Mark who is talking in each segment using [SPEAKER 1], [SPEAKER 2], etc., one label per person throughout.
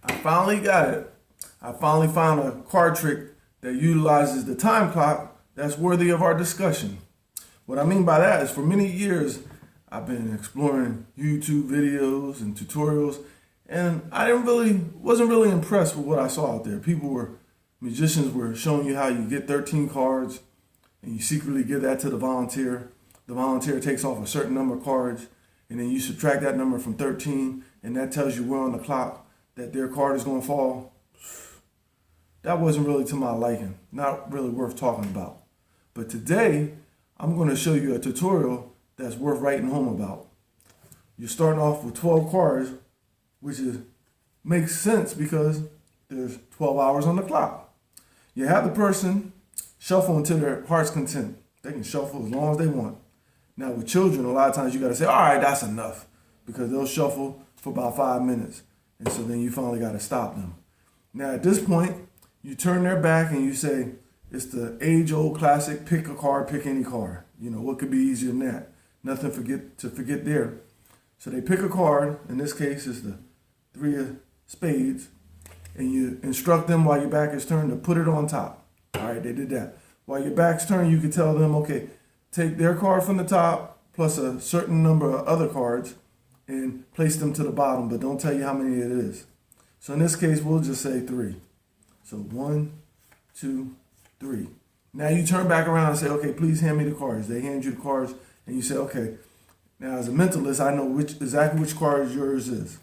[SPEAKER 1] I finally got it. I finally found a card trick that utilizes the time clock that's worthy of our discussion. What I mean by that is for many years, I've been exploring YouTube videos and tutorials, and wasn't really impressed with what I saw out there. Magicians were showing you how you get 13 cards, and you secretly give that to the volunteer. The volunteer takes off a certain number of cards, and then you subtract that number from 13, and that tells you where on the clock that their card is going to fall. That wasn't really to my liking, not really worth talking about. But today, I'm going to show you a tutorial that's worth writing home about. You're starting off with 12 cards, makes sense because there's 12 hours on the clock. You have the person shuffle until their heart's content. They can shuffle as long as they want. Now with children, a lot of times you got to say, all right, that's enough, because they'll shuffle for about 5 minutes. And so then you finally got to stop them. Now at this point, you turn their back and you say, it's the age-old classic, pick a card, pick any card. You know, what could be easier than that? Nothing to forget there. So they pick a card, in this case it's the 3 of spades, and you instruct them while your back is turned to put it on top. All right, they did that. While your back's turned, you can tell them, okay, take their card from the top plus a certain number of other cards and place them to the bottom, but don't tell you how many it is. So in this case, we'll just say 3. So 1, 2, 3. Now you turn back around and say, okay, please hand me the cards. They hand you the cards and you say, okay, now as a mentalist, I know exactly which card yours is.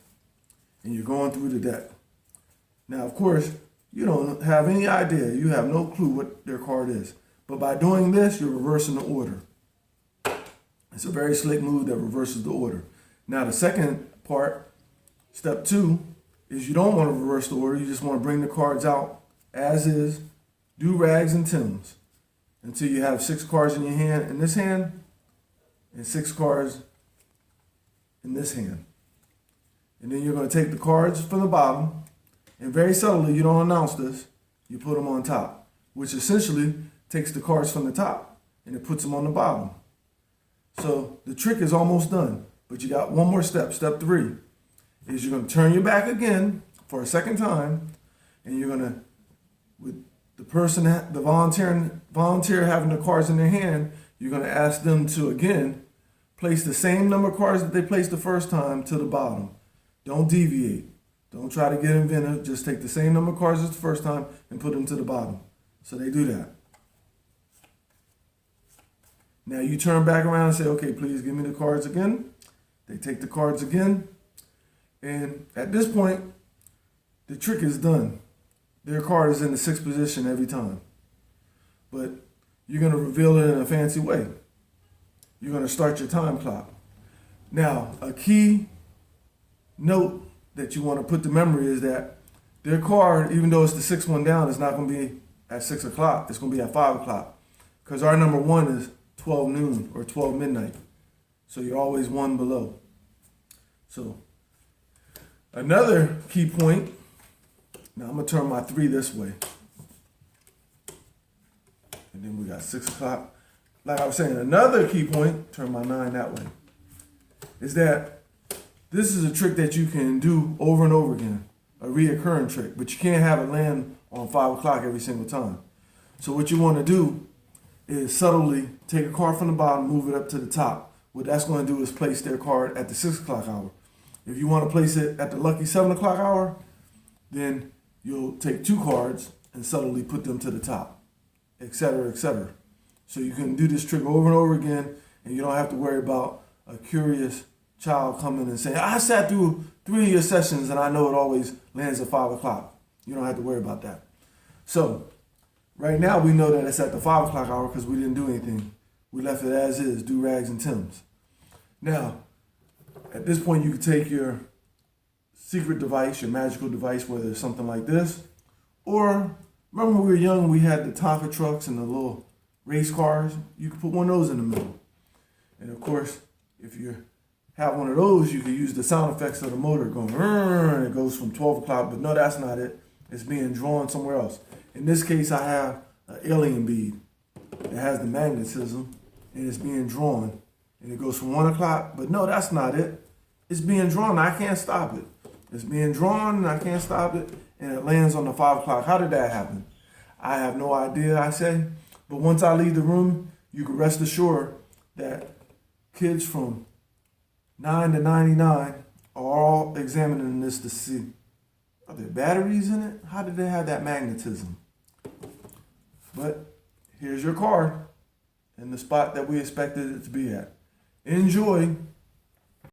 [SPEAKER 1] And you're going through the deck. Now, of course, you don't have any idea. You have no clue what their card is. But by doing this, you're reversing the order. It's a very slick move that reverses the order. Now, the second part, step 2, is you don't want to reverse the order. You just want to bring the cards out as is, do rags and Tims, until you have 6 cards in your hand in this hand and 6 cards in this hand. And then you're going to take the cards from the bottom, and very subtly, you don't announce this, you put them on top, which essentially takes the cards from the top and it puts them on the bottom. So the trick is almost done, but you got one more step. Step 3 is you're going to turn your back again for a second time, and you're going to, with the person, the volunteer having the cards in their hand, you're going to ask them to again place the same number of cards that they placed the first time to the bottom. Don't deviate. Don't try to get inventive. Just take the same number of cards as the first time and put them to the bottom. So they do that. Now you turn back around and say, okay, please give me the cards again. They take the cards again. And at this point, the trick is done. Their card is in the 6th position every time. But you're going to reveal it in a fancy way. You're going to start your time clock. Now, a key note that you want to put to memory is that their card, even though it's the 6th one down, is not going to be at 6 o'clock. It's going to be at 5 o'clock. Because our number 1 is 12 noon or 12 midnight. So you're always 1 below. So another key point, now I'm going to turn my 3 this way. And then we got 6 o'clock. Like I was saying, another key point, turn my 9 that way, is that this is a trick that you can do over and over again, a reoccurring trick, but you can't have it land on 5 o'clock every single time. So what you want to do is subtly take a card from the bottom, move it up to the top. What that's going to do is place their card at the 6 o'clock hour. If you want to place it at the lucky 7 o'clock hour, then you'll take 2 cards and subtly put them to the top, etc., etc. So you can do this trick over and over again, and you don't have to worry about a curious child coming and saying, I sat through 3 of your sessions and I know it always lands at 5 o'clock. You don't have to worry about that. So right now we know that it's at the 5 o'clock hour because we didn't do anything. We left it as is, do rags and Tims. Now, at this point you can take your secret device, your magical device, whether it's something like this, or remember when we were young, we had the Tonka trucks and the little race cars. You could put one of those in the middle. And of course, if you have one of those, you can use the sound effects of the motor going, and it goes from 12 o'clock, but no, that's not it. It's being drawn somewhere else. In this case, I have an alien bead that has the magnetism, and it's being drawn, and it goes from 1 o'clock, but no, that's not it. It's being drawn. I can't stop it. It's being drawn and I can't stop it, and it lands on the 5 o'clock. How did that happen? I have no idea, I say. But once I leave the room, you can rest assured that kids from 9 to 99 are all examining this to see, are there batteries in it? How did they have that magnetism? But here's your car in the spot that we expected it to be at. Enjoy.